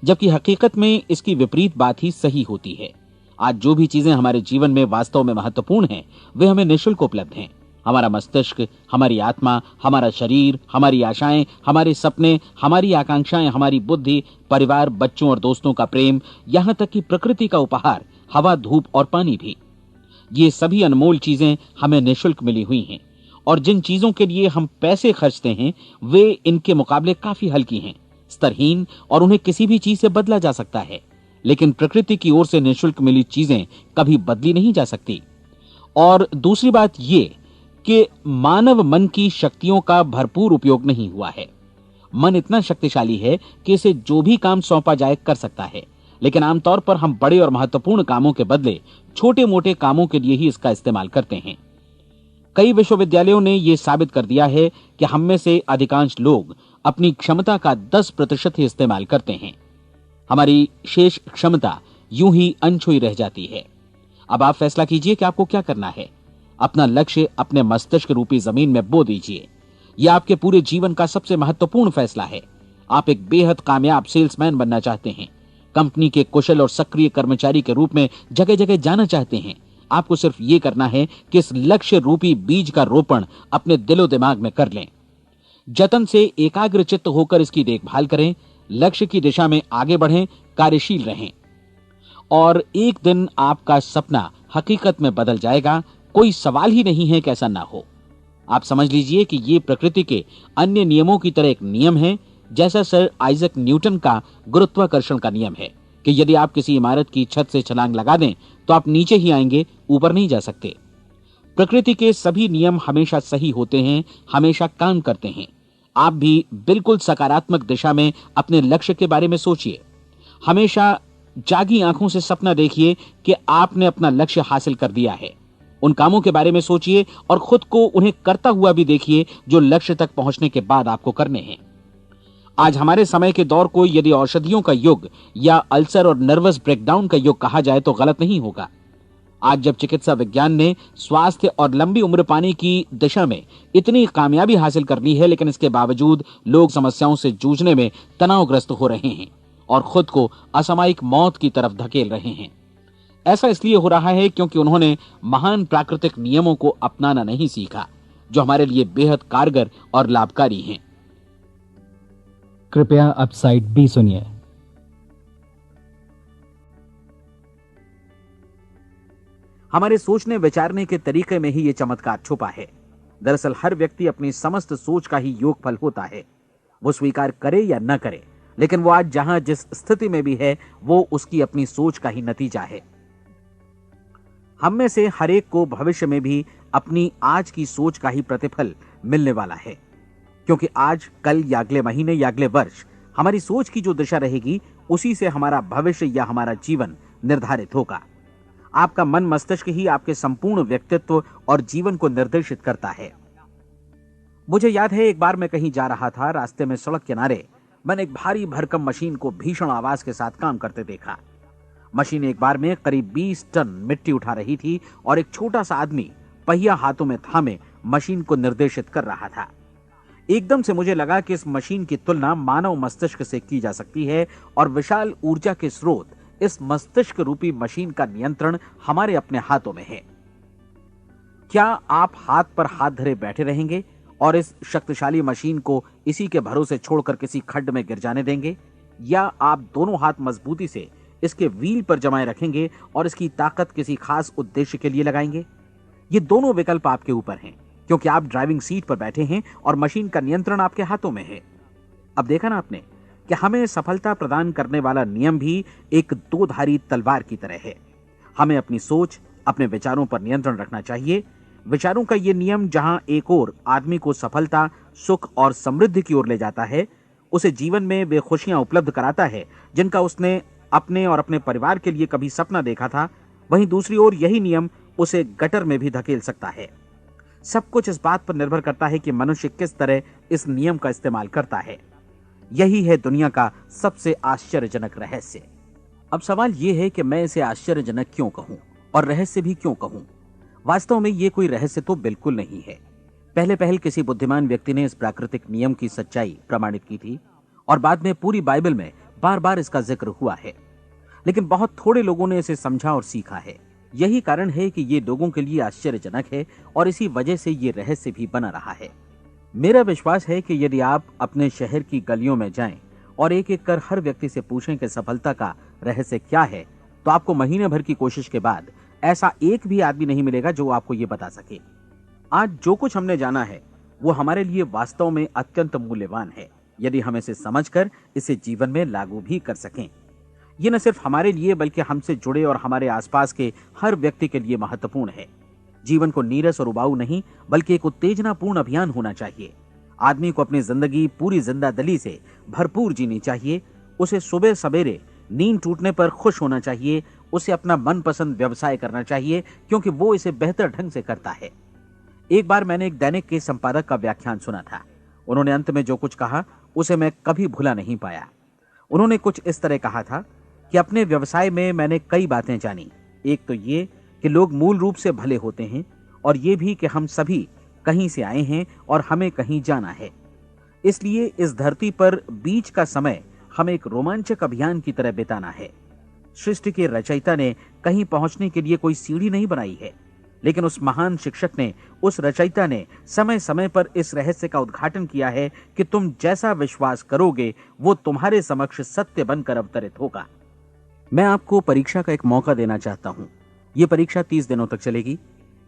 जबकि हकीकत में इसकी विपरीत बात ही सही होती है। आज जो भी चीजें हमारे जीवन में वास्तव में महत्वपूर्ण हैं वे हमें निःशुल्क उपलब्ध हैं। हमारा मस्तिष्क, हमारी आत्मा, हमारा शरीर, हमारी आशाएं, हमारे सपने, हमारी आकांक्षाएं, हमारी बुद्धि, परिवार, बच्चों और दोस्तों का प्रेम, यहां तक कि प्रकृति का उपहार, हवा, धूप और पानी भी। ये सभी अनमोल चीजें हमें निःशुल्क मिली हुई हैं, और जिन चीजों के लिए हम पैसे खर्चते हैं वे इनके मुकाबले काफी हल्की हैं, स्तरहीन, और उन्हें किसी भी चीज से बदला जा सकता है। लेकिन प्रकृति की ओर से निःशुल्क मिली चीजें कभी बदली नहीं जा सकती। और दूसरी बात ये कि मानव मन की शक्तियों का भरपूर उपयोग नहीं हुआ है। मन इतना शक्तिशाली है कि इसे जो भी काम सौंपा जाए कर सकता है, लेकिन आमतौर पर हम बड़े और महत्वपूर्ण कामों के बदले छोटे मोटे कामों के लिए ही इसका इस्तेमाल करते हैं। कई विश्वविद्यालयों ने यह साबित कर दिया है कि हम में से अधिकांश लोग अपनी क्षमता का 10% ही इस्तेमाल करते हैं। हमारी शेष क्षमता यूं ही अनछुई रह जाती है। अब आप फैसला कीजिए कि आपको क्या करना है। अपना लक्ष्य अपने मस्तिष्क रूपी जमीन में बो दीजिए। यह आपके पूरे जीवन का सबसे महत्वपूर्ण फैसला है। आप एक बेहद कामयाब सेल्समैन बनना चाहते हैं, कंपनी के कुशल और सक्रिय कर्मचारी के रूप में जगह जगह जाना चाहते हैं। आपको सिर्फ ये करना है कि इस लक्ष्य रूपी बीज का रोपण अपने दिलो दिमाग में कर लें। जतन से एकाग्रचित्त होकर इसकी देखभाल करें, लक्ष्य की दिशा में आगे बढ़ें, कार्यशील रहें, और एक दिन आपका सपना हकीकत में बदल जाएगा। कोई सवाल ही नहीं है कि ऐसा ना हो। आप समझ लीजिए कि ये प्रकृति के अन्य नियमों की तरह एक नियम है, जैसा सर आइजक न्यूटन का गुरुत्वाकर्षण का नियम है कि यदि आप किसी इमारत की छत से छलांग लगा दें तो आप नीचे ही आएंगे, ऊपर नहीं जा सकते। प्रकृति के सभी नियम हमेशा सही होते हैं, हमेशा काम करते हैं। आप भी बिल्कुल सकारात्मक दिशा में अपने लक्ष्य के बारे में सोचिए। हमेशा जागी आंखों से सपना देखिए कि आपने अपना लक्ष्य हासिल कर दिया है। उन कामों के बारे में सोचिए और खुद को उन्हें करता हुआ भी देखिए जो लक्ष्य तक पहुंचने के बाद आपको करने हैं। आज हमारे समय के दौर को यदि औषधियों का युग या अल्सर और नर्वस ब्रेकडाउन का युग कहा जाए तो गलत नहीं होगा। आज जब चिकित्सा विज्ञान ने स्वास्थ्य और लंबी उम्र पाने की दिशा में इतनी कामयाबी हासिल कर ली है, लेकिन इसके बावजूद लोग समस्याओं से जूझने में तनावग्रस्त हो रहे हैं और खुद को असामयिक मौत की तरफ धकेल रहे हैं। ऐसा इसलिए हो रहा है क्योंकि उन्होंने महान प्राकृतिक नियमों को अपनाना नहीं सीखा, जो हमारे लिए बेहद कारगर और लाभकारी हैं। कृपया अब साइड बी सुनिए। हमारे सोचने विचारने के तरीके में ही ये चमत्कार छुपा है। दरअसल हर व्यक्ति अपनी समस्त सोच का ही योगफल होता है। वो स्वीकार करे या न करे, लेकिन वो आज जहां जिस स्थिति में भी है वो उसकी अपनी सोच का ही नतीजा है। हम में से हर एक को भविष्य में भी अपनी आज की सोच का ही प्रतिफल मिलने वाला है, क्योंकि आज, कल या अगले महीने या अगले वर्ष हमारी सोच की जो दिशा रहेगी उसी से हमारा भविष्य या हमारा जीवन निर्धारित होगा। आपका मन मस्तिष्क ही आपके संपूर्ण व्यक्तित्व और जीवन को निर्देशित करता है। मुझे याद है एक बार मैं कहीं जा रहा था, रास्ते में सड़क किनारे मैंने एक भारी भरकम मशीन को भीषण आवाज के साथ काम करते देखा। मशीन एक बार में करीब 20 टन मिट्टी उठा रही थी और एक छोटा सा आदमी पहिया हाथों में थामे मशीन को निर्देशित कर रहा था। एकदम से मुझे लगा कि इस मशीन की तुलना मानव मस्तिष्क से की जा सकती है और विशाल ऊर्जा के स्रोत इस मस्तिष्क रूपी मशीन का नियंत्रण हमारे अपने हाथों में है। क्या आप हाथ पर हाथ धरे बैठे रहेंगे और इस शक्तिशाली मशीन को इसी के भरोसे छोड़कर किसी खड्ड में गिर जाने देंगे, या आप दोनों हाथ मजबूती से इसके व्हील पर जमाए रखेंगे और इसकी ताकत किसी खास उद्देश्य के लिए लगाएंगे? ये दोनों विकल्प आपके ऊपर हैं, क्योंकि आप ड्राइविंग सीट पर बैठे हैं और मशीन का नियंत्रण आपके हाथों में है। अब देखा ना आपने कि हमें सफलता प्रदान करने वाला नियम भी एक दो-धारी तलवार की तरह है। हमें अपनी सोच, अपने विचारों पर नियंत्रण रखना चाहिए। विचारों का ये नियम जहां एक ओर आदमी को सफलता, सुख और समृद्धि की ओर ले जाता है, उसे जीवन में वे खुशियां उपलब्ध कराता है जिनका उसने अपने और अपने परिवार के लिए कभी सपना देखा था, वहीं दूसरी ओर यही नियम उसे गटर में भी धकेल सकता है। सब कुछ इस बात पर निर्भर करता है कि मनुष्य किस तरह इस नियम का इस्तेमाल करता है। यही है दुनिया का सबसे आश्चर्यजनक रहस्य। अब सवाल यह है कि मैं इसे आश्चर्यजनक क्यों कहूं और रहस्य भी क्यों कहूं? वास्तव में यह कोई रहस्य तो बिल्कुल नहीं है। पहले पहल किसी बुद्धिमान व्यक्ति ने इस प्राकृतिक नियम की सच्चाई प्रमाणित की थी और बाद में पूरी बाइबल में बार बार इसका जिक्र हुआ है, लेकिन बहुत थोड़े लोगों ने इसे समझा और सीखा है। यही कारण है कि ये लोगों के लिए आश्चर्यजनक है और इसी वजह से ये रहस्य भी बना रहा है। मेरा विश्वास है कि यदि आप अपने शहर की गलियों में जाएं और एक एक कर हर व्यक्ति से पूछें कि सफलता का रहस्य क्या है, तो आपको महीने भर की कोशिश के बाद ऐसा एक भी आदमी नहीं मिलेगा जो आपको ये बता सके। आज जो कुछ हमने जाना है वो हमारे लिए वास्तव में अत्यंत मूल्यवान है, यदि हम इसे समझकर इसे जीवन में लागू भी कर सकें। ये न सिर्फ हमारे लिए बल्कि हमसे जुड़े और हमारे आसपास के हर व्यक्ति के लिए महत्वपूर्ण है। जीवन को नीरस और उबाऊ नहीं बल्कि एक उत्तेजनापूर्ण अभियान होना चाहिए। आदमी को अपनी जिंदगी पूरी जिंदादिली से भरपूर जीनी चाहिए। उसे सुबह सवेरे नींद टूटने पर खुश होना चाहिए। उसे अपना मनपसंद व्यवसाय करना चाहिए क्योंकि वो इसे बेहतर ढंग से करता है। एक बार मैंने एक दैनिक के संपादक का व्याख्यान सुना था। उन्होंने अंत में जो कुछ कहा उसे मैं कभी भुला नहीं पाया। उन्होंने कुछ इस तरह कहा था कि अपने व्यवसाय में मैंने कई बातें जानी। एक तो ये कि लोग मूल रूप से भले होते हैं और ये भी कि हम सभी कहीं से आए हैं और हमें कहीं जाना है। इसलिए इस धरती पर बीच का समय हमें एक रोमांचक अभियान की तरह बिताना है। सृष्टि के रचयिता ने कहीं पहुंचने के लिए कोई सीढ़ी नहीं बनाई है, लेकिन उस महान शिक्षक ने, उस रचयिता ने समय समय पर इस रहस्य का उद्घाटन किया है कि तुम जैसा विश्वास करोगे वो तुम्हारे समक्ष सत्य बनकर अवतरित होगा। मैं आपको परीक्षा का एक मौका देना चाहता हूं। यह परीक्षा 30 दिनों तक चलेगी।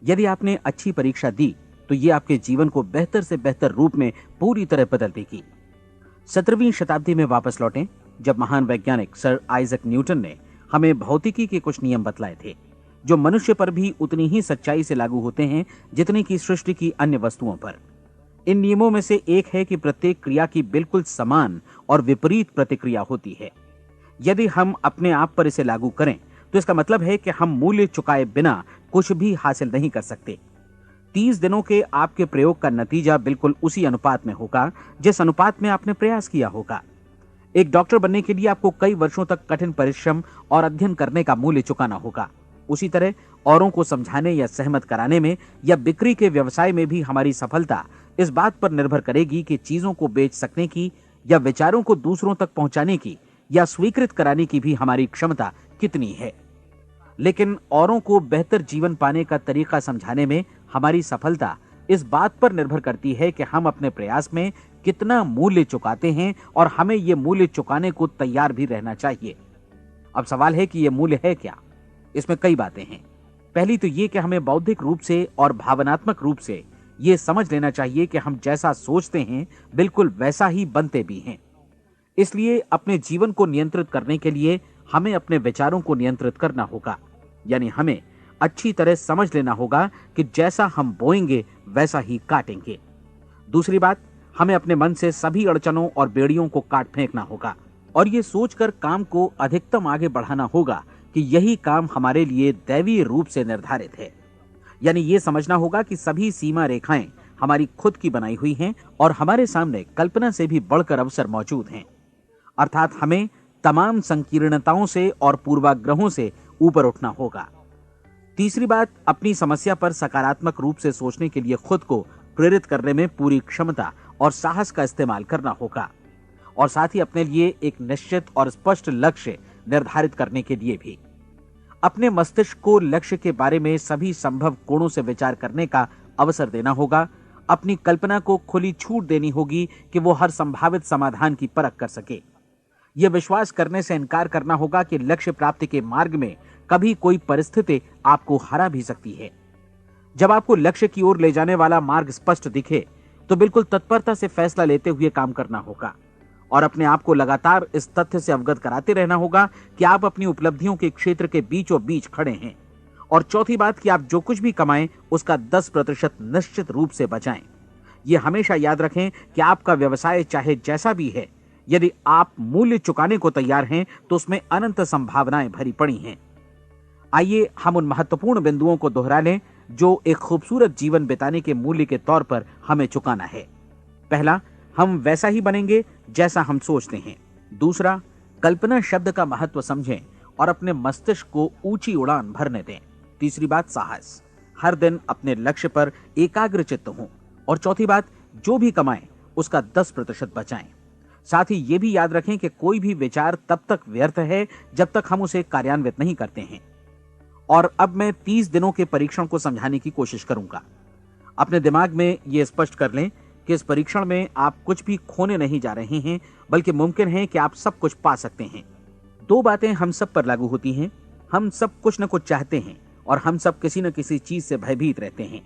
यदि आपने अच्छी परीक्षा दी तो ये आपके जीवन को बेहतर से बेहतर रूप में पूरी तरह बदल देगी। 17वीं शताब्दी में वापस लौटें, जब महान वैज्ञानिक सर आइजक न्यूटन ने हमें भौतिकी के कुछ नियम बतलाए थे, जो मनुष्य पर भी उतनी ही सच्चाई से लागू होते हैं जितनी की सृष्टि की अन्य वस्तुओं पर। इन नियमों में से एक है कि प्रत्येक क्रिया की बिल्कुल समान और विपरीत प्रतिक्रिया होती है। यदि हम अपने आप पर इसे लागू करें तो इसका मतलब है कि हम मूल्य चुकाए बिना कुछ भी हासिल नहीं कर सकते। 30 दिनों के आपके प्रयोग का नतीजा बिल्कुल उसी अनुपात में होगा जिस अनुपात में आपने प्रयास किया होगा। एक डॉक्टर बनने के लिए आपको कई वर्षों तक कठिन परिश्रम और अध्ययन करने का मूल्य चुकाना होगा। उसी तरह औरों को समझाने या सहमत कराने में या बिक्री के व्यवसाय में भी हमारी सफलता इस बात पर निर्भर करेगी कि चीजों को बेच सकने की या विचारों को दूसरों तक पहुंचाने की या स्वीकृत कराने की भी हमारी क्षमता कितनी है। लेकिन औरों को बेहतर जीवन पाने का तरीका समझाने में हमारी सफलता इस बात पर निर्भर करती है कि हम अपने प्रयास में कितना मूल्य चुकाते हैं और हमें यह मूल्य चुकाने को तैयार भी रहना चाहिए। अब सवाल है कि यह मूल्य है क्या? इसमें कई बातें हैं। पहली तो यह कि हमें बौद्धिक रूप से और भावनात्मक रूप से यह समझ लेना चाहिए कि हम जैसा सोचते हैं बिल्कुल वैसा ही बनते भी हैं। इसलिए अपने जीवन को नियंत्रित करने के लिए हमें अपने विचारों को नियंत्रित करना होगा। यानी हमें अच्छी तरह समझ लेना होगा कि जैसा हम बोएंगे वैसा ही काटेंगे। दूसरी बात, हमें अपने मन से सभी अड़चनों और बेड़ियों को काट फेंकना होगा और ये सोचकर काम को अधिकतम आगे बढ़ाना होगा कि यही काम हमारे लिए दैवीय रूप से निर्धारित है। यानी ये समझना होगा कि सभी सीमा रेखाएं हमारी खुद की बनाई हुई हैं और हमारे सामने कल्पना से भी बढ़कर अवसर मौजूद हैं। अर्थात हमें तमाम संकीर्णताओं से और पूर्वाग्रहों से ऊपर उठना होगा। तीसरी बात, अपनी समस्या पर सकारात्मक रूप से सोचने के लिए खुद को प्रेरित करने में पूरी क्षमता और साहस का इस्तेमाल करना होगा और साथ ही अपने लिए एक निश्चित और स्पष्ट लक्ष्य निर्धारित करने के लिए भी। अपने मस्तिष्क को लक्ष्य के बारे में सभी संभव कोणों से विचार करने का अवसर देना होगा। अपनी कल्पना को खुली छूट देनी होगी कि वो हर संभावित समाधान की परख कर सके। यह विश्वास करने से इनकार करना होगा कि लक्ष्य प्राप्ति के मार्ग में कभी कोई परिस्थिति आपको हरा भी सकती है। जब आपको लक्ष्य की ओर ले जाने वाला मार्ग स्पष्ट दिखे तो बिल्कुल तत्परता से फैसला लेते हुए काम करना होगा और अपने आप को लगातार इस तथ्य से अवगत कराते रहना होगा कि आप अपनी उपलब्धियों के क्षेत्र के बीचों बीच खड़े हैं। और चौथी बात कि आप जो कुछ भी कमाएं उसका 10% निश्चित रूप से बचाएं। यह हमेशा याद रखें कि आपका व्यवसाय चाहे जैसा भी है, यदि आप मूल्य चुकाने को तैयार हैं तो उसमें अनंत संभावनाएं भरी पड़ी हैं। आइए हम उन महत्वपूर्ण बिंदुओं को दोहरा लें जो एक खूबसूरत जीवन बिताने के मूल्य के तौर पर हमें चुकाना है। पहला, हम वैसा ही बनेंगे जैसा हम सोचते हैं। दूसरा, कल्पना शब्द का महत्व समझें और अपने मस्तिष्क को ऊंची उड़ान भरने दें। तीसरी बात, साहस, हर दिन अपने लक्ष्य पर एकाग्र चित्त हों। और चौथी बात, जो भी कमाएं उसका 10% बचाएं। साथ ही ये भी याद रखें कि कोई भी विचार तब तक व्यर्थ है जब तक हम उसे कार्यान्वित नहीं करते हैं। और अब मैं 30 दिनों के परीक्षण को समझाने की कोशिश करूंगा। अपने दिमाग में यह स्पष्ट कर लें कि इस परीक्षण में आप कुछ भी खोने नहीं जा रहे हैं, बल्कि मुमकिन है कि आप सब कुछ पा सकते हैं। 2 बातें हम सब पर लागू होती हैं। हम सब कुछ न कुछ चाहते हैं और हम सब किसी न किसी चीज से भयभीत रहते हैं।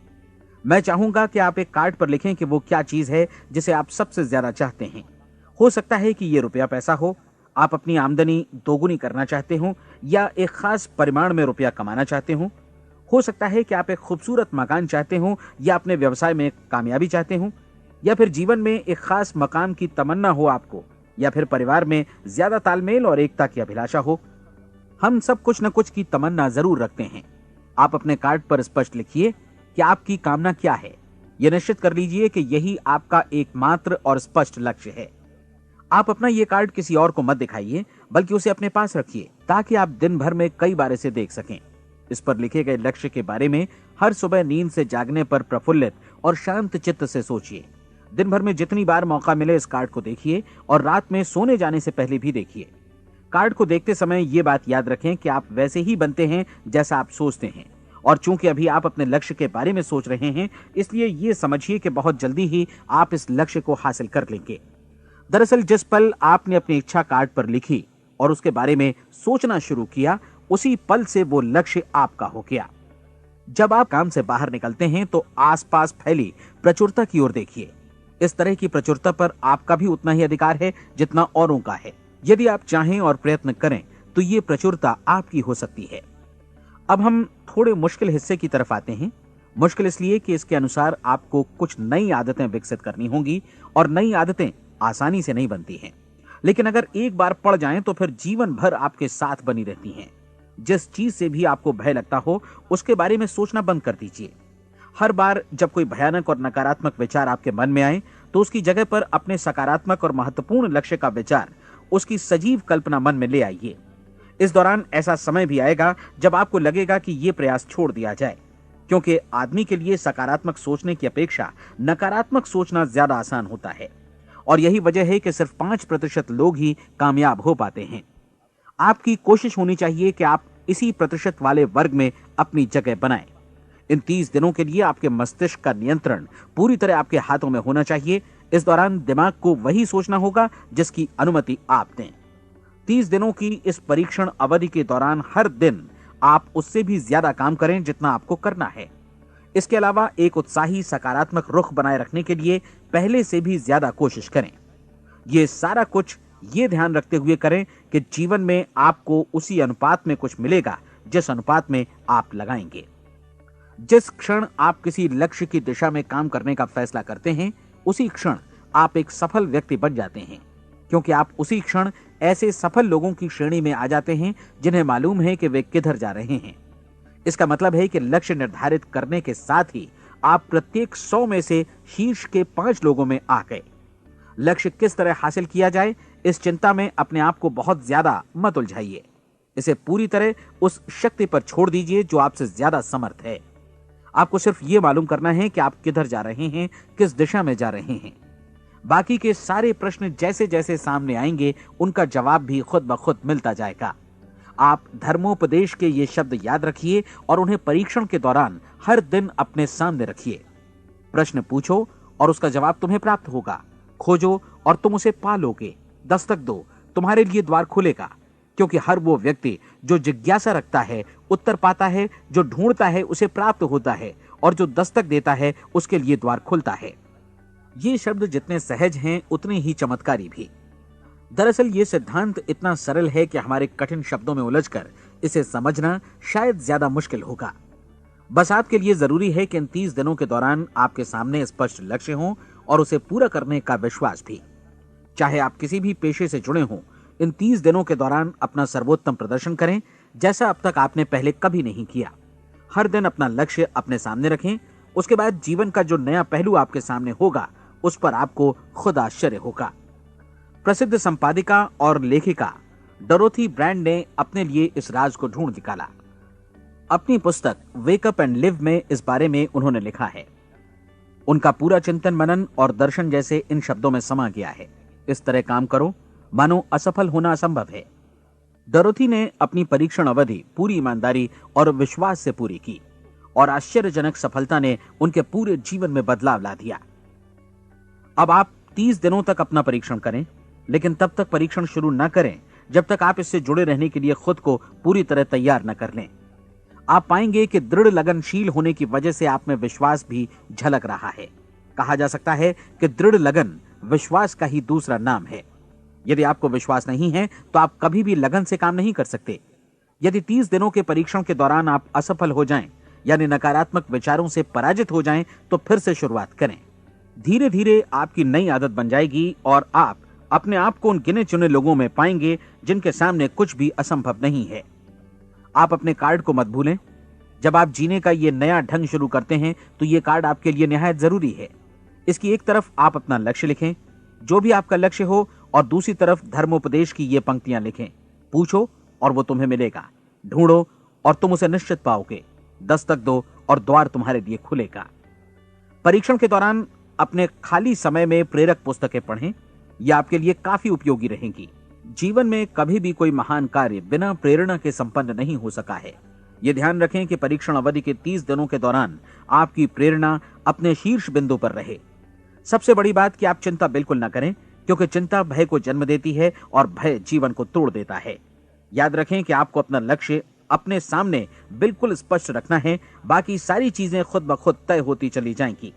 मैं चाहूंगा कि आप एक कार्ड पर लिखें कि वो क्या चीज है जिसे आप सबसे ज्यादा चाहते हैं। हो सकता है कि ये रुपया पैसा हो, आप अपनी आमदनी दोगुनी करना चाहते हो, या एक खास परिमाण में रुपया कमाना चाहते हो सकता है कि आप एक खूबसूरत मकान चाहते हो, या अपने व्यवसाय में कामयाबी चाहते हो, या फिर जीवन में एक खास मकाम की तमन्ना हो आपको, या फिर परिवार में ज्यादा तालमेल और एकता की अभिलाषा हो। हम सब कुछ न कुछ की तमन्ना जरूर रखते हैं। आप अपने कार्ड पर स्पष्ट लिखिए कि आपकी कामना क्या है। यह निश्चित कर लीजिए कि यही आपका एकमात्र और स्पष्ट लक्ष्य है। आप अपना ये कार्ड किसी और को मत दिखाइए, बल्कि उसे अपने पास रखिए ताकि आप दिन भर में कई बार इसे देख सकें। इस पर लिखे गए लक्ष्य के बारे में हर सुबह नींद से जागने पर प्रफुल्लित और शांत चित्त से सोचिए। दिन भर में जितनी बार मौका मिले इस कार्ड को देखिए और रात में सोने जाने से पहले भी देखिए। कार्ड को देखते समय ये बात याद रखें कि आप वैसे ही बनते हैं जैसा आप सोचते हैं। और चूंकि अभी आप अपने लक्ष्य के बारे में सोच रहे हैं, इसलिए ये समझिए कि बहुत जल्दी ही आप इस लक्ष्य को हासिल कर लेंगे। दरअसल जिस पल आपने अपनी इच्छा कार्ड पर लिखी और उसके बारे में सोचना शुरू किया, उसी पल से वो लक्ष्य आपका हो गया। जब आप काम से बाहर निकलते हैं तो आसपास फैली प्रचुरता की ओर देखिए। इस तरह की प्रचुरता पर आपका भी उतना ही अधिकार है जितना औरों का है। यदि आप चाहें और प्रयत्न करें तो ये प्रचुरता आपकी हो सकती है। अब हम थोड़े मुश्किल हिस्से की तरफ आते हैं। मुश्किल इसलिए कि इसके अनुसार आपको कुछ नई आदतें विकसित करनी होंगी और नई आदतें आसानी से नहीं बनती हैं, लेकिन अगर एक बार पड़ जाएं तो फिर जीवन भर आपके साथ बनी रहती हैं। जिस चीज से भी आपको भय लगता हो उसके बारे में सोचना बंद कर दीजिए। हर बार जब कोई भयानक और नकारात्मक विचार आपके मन में आए तो उसकी जगह पर अपने सकारात्मक और महत्वपूर्ण लक्ष्य का विचार, उसकी सजीव कल्पना मन में ले आइए। इस दौरान ऐसा समय भी आएगा जब आपको लगेगा कि ये प्रयास छोड़ दिया जाए, क्योंकि आदमी के लिए सकारात्मक सोचने की अपेक्षा नकारात्मक सोचना ज्यादा आसान होता है। और यही वजह है कि सिर्फ 5% लोग ही कामयाब हो पाते हैं। आपकी कोशिश होनी चाहिए कि आप इसी प्रतिशत वाले वर्ग में अपनी जगह बनाएं। इन 30 दिनों के लिए आपके मस्तिष्क का नियंत्रण पूरी तरह आपके हाथों में होना चाहिए। इस दौरान दिमाग को वही सोचना होगा जिसकी अनुमति आप दें। 30 दिनों की इस परीक्षण अवधि के दौरान हर दिन आप उससे भी ज्यादा काम करें जितना आपको करना है। इसके अलावा एक उत्साही सकारात्मक रुख बनाए रखने के लिए पहले से भी ज्यादा कोशिश करें। ये सारा कुछ ये ध्यान रखते हुए करें कि जीवन में आपको उसी अनुपात में कुछ मिलेगा जिस अनुपात में आप लगाएंगे। जिस क्षण आप किसी लक्ष्य की दिशा में काम करने का फैसला करते हैं, उसी क्षण आप एक सफल व्यक्ति बन जाते हैं, क्योंकि आप उसी क्षण ऐसे सफल लोगों की श्रेणी में आ जाते हैं जिन्हें मालूम है कि वे किधर जा रहे हैं। इसका मतलब है कि लक्ष्य निर्धारित करने के साथ ही आप प्रत्येक 100 में से शीर्ष के 5 लोगों में आ गए। लक्ष्य किस तरह हासिल किया जाए, इस चिंता में अपने आप को बहुत ज्यादा मत उलझाइए। इसे पूरी तरह उस शक्ति पर छोड़ दीजिए जो आपसे ज्यादा समर्थ है। आपको सिर्फ ये मालूम करना है कि आप किधर जा रहे हैं, किस दिशा में जा रहे हैं। बाकी के सारे प्रश्न जैसे जैसे सामने आएंगे उनका जवाब भी खुद ब खुद मिलता जाएगा। आप धर्मोपदेश के ये शब्द याद रखिए और उन्हें परीक्षण के दौरान हर दिन अपने सामने रखिए। प्रश्न पूछो और उसका जवाब तुम्हें प्राप्त होगा। खोजो और तुम उसे पा लोगे। दस्तक दो, तुम्हारे लिए द्वार खुलेगा, क्योंकि हर वो व्यक्ति जो जिज्ञासा रखता है उत्तर पाता है, जो ढूंढता है उसे प्राप्त होता है, और जो दस्तक देता है उसके लिए द्वार खुलता है। ये शब्द जितने सहज हैं उतने ही चमत्कारी भी। दरअसल ये सिद्धांत इतना सरल है कि हमारे कठिन शब्दों में उलझकर इसे समझना शायद ज्यादा मुश्किल होगा। बस आपके लिए जरूरी है कि इन 30 दिनों के दौरान आपके सामने स्पष्ट लक्ष्य हो और उसे पूरा करने का विश्वास भी। चाहे आप किसी भी पेशे से जुड़े हों, इन 30 दिनों के दौरान अपना सर्वोत्तम प्रदर्शन करें, जैसा अब तक आपने पहले कभी नहीं किया। हर दिन अपना लक्ष्य अपने सामने रखें। उसके बाद जीवन का जो नया पहलू आपके सामने होगा उस पर आपको खुद आश्चर्य होगा। प्रसिद्ध संपादिका और लेखिका डोरोथी ब्रैंड ने अपने लिए इस राज को ढूंढ निकाला। अपनी पुस्तक वेक अप एंड लिव में इस बारे में उन्होंने लिखा है। उनका पूरा चिंतन मनन और दर्शन जैसे इन शब्दों में समा गया है। इस तरह काम करो मानो असफल होना असंभव है। डोरोथी ने अपनी परीक्षण अवधि पूरी ईमानदारी और विश्वास से पूरी की और आश्चर्यजनक सफलता ने उनके पूरे जीवन में बदलाव ला दिया। अब आप 30 दिनों तक अपना परीक्षण करें, लेकिन तब तक परीक्षण शुरू न करें जब तक आप इससे जुड़े रहने के लिए खुद को पूरी तरह तैयार न कर लें। आप पाएंगे कि दृढ़ लगनशील होने की वजह से आप में विश्वास भी झलक रहा है। कहा जा सकता है कि दृढ़ लगन विश्वास का ही दूसरा नाम है। यदि आपको विश्वास नहीं है तो आप कभी भी लगन से काम नहीं कर सकते। यदि 30 दिनों के परीक्षण के दौरान आप असफल हो जाएं, यानी नकारात्मक विचारों से पराजित हो जाएं, तो फिर से शुरुआत करें। धीरे धीरे आपकी नई आदत बन जाएगी और आप अपने आप को उन गिने चुने लोगों में पाएंगे जिनके सामने कुछ भी असंभव नहीं है। आप अपने कार्ड को मत भूलें। जब आप जीने का ये नया ढंग शुरू करते हैं तो ये कार्ड आपके लिए निहायत जरूरी है। इसकी एक तरफ आप अपना लक्ष्य लिखें, जो भी आपका लक्ष्य हो, और दूसरी तरफ धर्मोपदेश की ये पंक्तियां लिखें। पूछो और वो तुम्हें मिलेगा, ढूंढो और तुम उसे निश्चित पाओगे, दस्तक दो और द्वार तुम्हारे लिए खुलेगा। परीक्षण के दौरान अपने खाली समय में प्रेरक पुस्तकें पढ़ें। यह आपके लिए काफी उपयोगी रहेंगी। जीवन में कभी भी कोई महान कार्य बिना प्रेरणा के संपन्न नहीं हो सका है। यह ध्यान रखें कि परीक्षण अवधि के 30 दिनों के दौरान आपकी प्रेरणा अपने शीर्ष बिंदु पर रहे। सबसे बड़ी बात कि आप चिंता बिल्कुल न करें, क्योंकि चिंता भय को जन्म देती है और भय जीवन को तोड़ देता है। याद रखें कि आपको अपना लक्ष्य अपने सामने बिल्कुल स्पष्ट रखना है, बाकी सारी चीजें खुद ब खुद तय होती चली जाएंगी।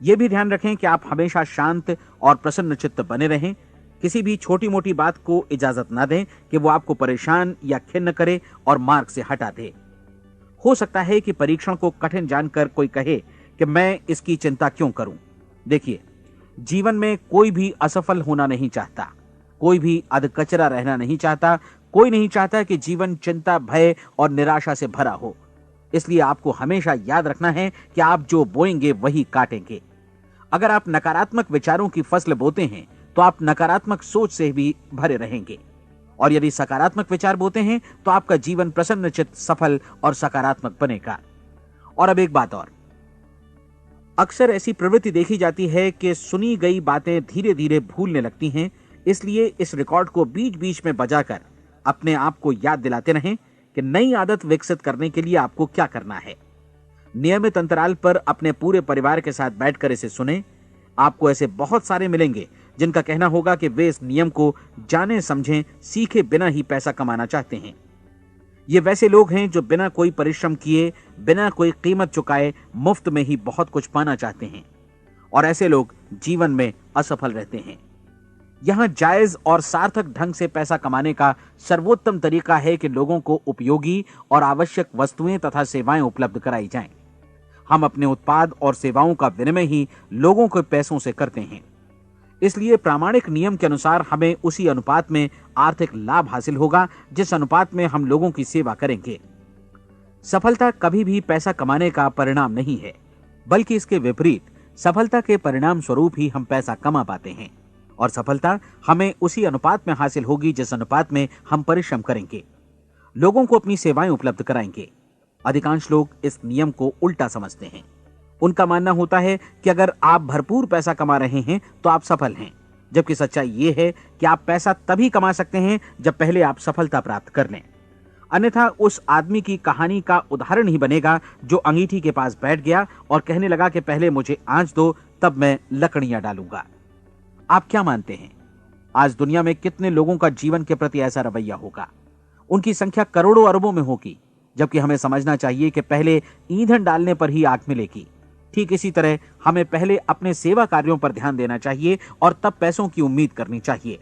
यह भी ध्यान रखें कि आप हमेशा शांत और प्रसन्न चित्त बने रहें। किसी भी छोटी मोटी बात को इजाजत ना दें कि वो आपको परेशान या खिन्न करे और मार्ग से हटा दे। हो सकता है कि परीक्षण को कठिन जानकर कोई कहे कि मैं इसकी चिंता क्यों करूं। देखिए, जीवन में कोई भी असफल होना नहीं चाहता, कोई भी अधकचरा रहना नहीं चाहता, कोई नहीं चाहता कि जीवन चिंता, भय और निराशा से भरा हो। इसलिए आपको हमेशा याद रखना है कि आप जो बोएंगे वही काटेंगे। अगर आप नकारात्मक विचारों की फसल बोते हैं तो आप नकारात्मक सोच से भी भरे रहेंगे, और यदि सकारात्मक विचार बोते हैं तो आपका जीवन प्रसन्नचित्त, सफल और सकारात्मक बनेगा। और अब एक बात और, अक्सर ऐसी प्रवृत्ति देखी जाती है कि सुनी गई बातें धीरे धीरे भूलने लगती हैं। इसलिए इस रिकॉर्ड को बीच बीच में बजाकर अपने आप को याद दिलाते रहें कि नई आदत विकसित करने के लिए आपको क्या करना है। नियमित अंतराल पर अपने पूरे परिवार के साथ बैठकर इसे सुनें। आपको ऐसे बहुत सारे मिलेंगे जिनका कहना होगा कि वे इस नियम को जाने समझें सीखे बिना ही पैसा कमाना चाहते हैं। ये वैसे लोग हैं जो बिना कोई परिश्रम किए, बिना कोई कीमत चुकाए मुफ्त में ही बहुत कुछ पाना चाहते हैं, और ऐसे लोग जीवन में असफल रहते हैं। यहां जायज और सार्थक ढंग से पैसा कमाने का सर्वोत्तम तरीका है कि लोगों को उपयोगी और आवश्यक वस्तुएं तथा सेवाएं उपलब्ध कराई जाएं। हम अपने उत्पाद और सेवाओं का विनिमय ही लोगों के पैसों से करते हैं। इसलिए प्रामाणिक नियम के अनुसार हमें उसी अनुपात में आर्थिक लाभ हासिल होगा जिस अनुपात में हम लोगों की सेवा करेंगे। सफलता कभी भी पैसा कमाने का परिणाम नहीं है, बल्कि इसके विपरीत सफलता के परिणाम स्वरूप ही हम पैसा कमा पाते हैं, और सफलता हमें उसी अनुपात में हासिल होगी जिस अनुपात में हम परिश्रम करेंगे, लोगों को अपनी सेवाएं उपलब्ध कराएंगे। अधिकांश लोग इस नियम को उल्टा समझते हैं। उनका मानना होता है कि अगर आप भरपूर पैसा कमा रहे हैं तो आप सफल हैं, जबकि सच्चाई यह है कि आप पैसा तभी कमा सकते हैं जब पहले आप सफलता प्राप्त कर लें। अन्यथा उस आदमी की कहानी का उदाहरण ही बनेगा जो अंगीठी के पास बैठ गया और कहने लगा कि पहले मुझे आंच दो, तब मैं लकड़ियां डालूंगा। आप क्या मानते हैं, आज दुनिया में कितने लोगों का जीवन के प्रति ऐसा रवैया होगा? उनकी संख्या करोड़ों अरबों में होगी, जबकि हमें समझना चाहिए कि पहले ईंधन डालने पर ही आग मिलेगी। ठीक इसी तरह हमें पहले अपने सेवा कार्यों पर ध्यान देना चाहिए और तब पैसों की उम्मीद करनी चाहिए।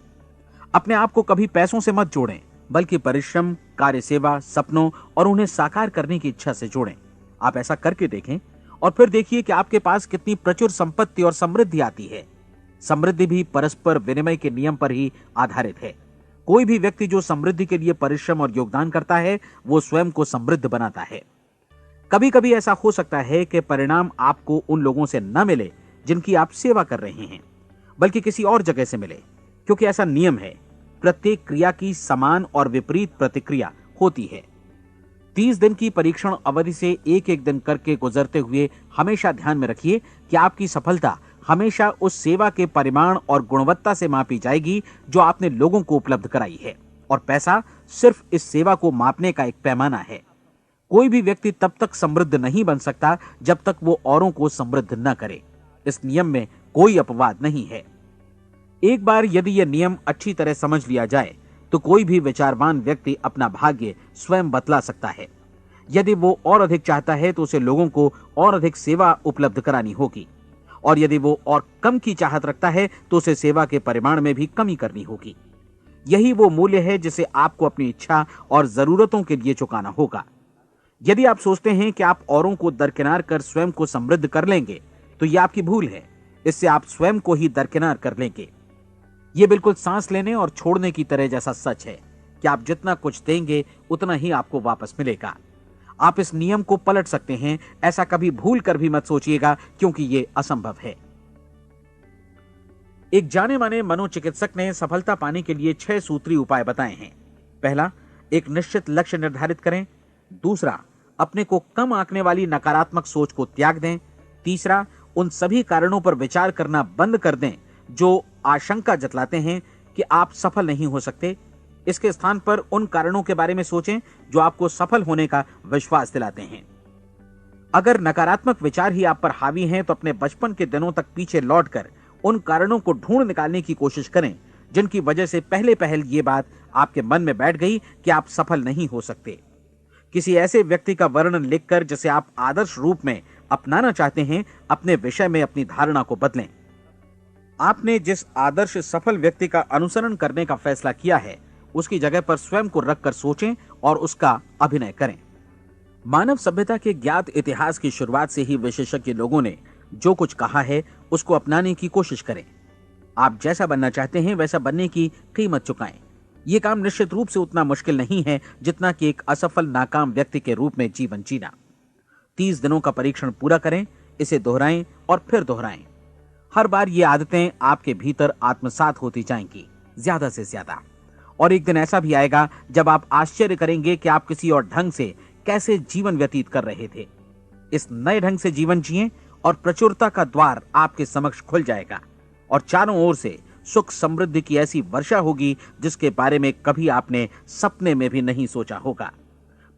अपने आप को कभी पैसों से मत जोड़ें, बल्कि परिश्रम, कार्य सेवा, सपनों और उन्हें साकार करने की इच्छा से जोड़ें। आप ऐसा करके देखें और फिर देखिए कि आपके पास कितनी प्रचुर संपत्ति और समृद्धि आती है। समृद्धि भी परस्पर विनिमय के नियम पर ही आधारित है। कोई भी व्यक्ति जो समृद्धि के लिए परिश्रम और योगदान करता है, वो स्वयं को समृद्ध बनाता है। कभी कभी ऐसा हो सकता है कि परिणाम आपको उन लोगों से न मिले जिनकी आप सेवा कर रहे हैं, बल्कि किसी और जगह से मिले, क्योंकि ऐसा नियम है, प्रत्येक क्रिया की समान और विपरीत प्रतिक्रिया होती है। 30 दिन की परीक्षण अवधि से एक एक दिन करके गुजरते हुए हमेशा ध्यान में रखिए कि आपकी सफलता हमेशा उस सेवा के परिमाण और गुणवत्ता से मापी जाएगी जो आपने लोगों को उपलब्ध कराई है, और पैसा सिर्फ इस सेवा को मापने का एक पैमाना है। कोई भी व्यक्ति तब तक समृद्ध नहीं बन सकता जब तक वो औरों को समृद्ध न करे। इस नियम में कोई अपवाद नहीं है। एक बार यदि यह नियम अच्छी तरह समझ लिया जाए तो कोई भी विचारवान व्यक्ति अपना भाग्य स्वयं बतला सकता है। यदि वो और अधिक चाहता है तो उसे लोगों को और अधिक सेवा उपलब्ध करानी होगी, और यदि वो और कम की चाहत रखता है तो उसे सेवा के परिमाण में भी कमी करनी होगी। यही वो मूल्य है जिसे आपको अपनी इच्छा और जरूरतों के लिए चुकाना होगा। यदि आप सोचते हैं कि आप औरों को दरकिनार कर स्वयं को समृद्ध कर लेंगे तो यह आपकी भूल है। इससे आप स्वयं को ही दरकिनार कर लेंगे। यह बिल्कुल सांस लेने और छोड़ने की तरह जैसा सच है कि आप जितना कुछ देंगे उतना ही आपको वापस मिलेगा। आप इस नियम को पलट सकते हैं, ऐसा कभी भूल कर भी मत सोचिएगा, क्योंकि यह असंभव है। एक जाने माने मनोचिकित्सक ने सफलता पाने के लिए 6 सूत्री उपाय बताए हैं। पहला, एक निश्चित लक्ष्य निर्धारित करें। दूसरा, अपने को कम आंकने वाली नकारात्मक सोच को त्याग दें। तीसरा, उन सभी कारणों पर विचार करना बंद कर दें जो आशंका जतलाते हैं कि आप सफल नहीं हो सकते। इसके स्थान पर उन कारणों के बारे में सोचें जो आपको सफल होने का विश्वास दिलाते हैं। अगर नकारात्मक विचार ही आप पर हावी हैं तो अपने बचपन के दिनों तक पीछे लौटकर उन कारणों को ढूंढ निकालने की कोशिश करें जिनकी वजह से पहले पहल ये बात आपके मन में बैठ गई कि आप सफल नहीं हो सकते। किसी ऐसे व्यक्ति का वर्णन लिखकर जिसे आप आदर्श रूप में अपनाना चाहते हैं, अपने विषय में अपनी धारणा को बदलें। आपने जिस आदर्श सफल व्यक्ति का अनुसरण करने का फैसला किया है, उसकी जगह पर स्वयं को रखकर सोचें और उसका अभिनय करें। मानव सभ्यता के ज्ञात इतिहास की शुरुआत से ही विशेषज्ञ लोगों ने जो कुछ कहा है उसको अपनाने की कोशिश करें। आप जैसा बनना चाहते हैं वैसा बनने की कीमत चुकाएं। यह काम निश्चित रूप से उतना मुश्किल नहीं है जितना कि एक असफल नाकाम व्यक्ति के रूप में जीवन जीना। 30 दिनों का परीक्षण पूरा करें, इसे दोहराएं और फिर दोहराएं। हर बार ये आदतें आपके भीतर आत्मसात होती जाएंगी, ज्यादा से ज्यादा। और एक दिन ऐसा भी आएगा जब आप आश्चर्य करेंगे कि आप किसी और ढंग से कैसे जीवन व्यतीत कर रहे थे। इस नए ढंग से जीवन जिएं और प्रचुरता का द्वार आपके समक्ष खुल जाएगा और चारों ओर से सुख समृद्धि की ऐसी वर्षा होगी जिसके बारे में कभी आपने सपने में भी नहीं सोचा होगा।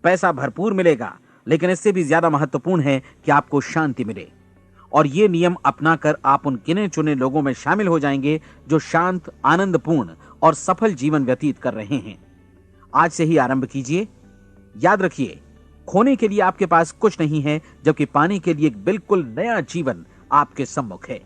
पैसा भरपूर मिलेगा, लेकिन इससे भी ज्यादा महत्वपूर्ण है कि आपको शांति मिले। और ये नियम अपनाकर आप उन गिने चुने लोगों में शामिल हो जाएंगे जो शांत, आनंदपूर्ण और सफल जीवन व्यतीत कर रहे हैं। आज से ही आरंभ कीजिए। याद रखिए, खोने के लिए आपके पास कुछ नहीं है, जबकि पाने के लिए एक बिल्कुल नया जीवन आपके सम्मुख है।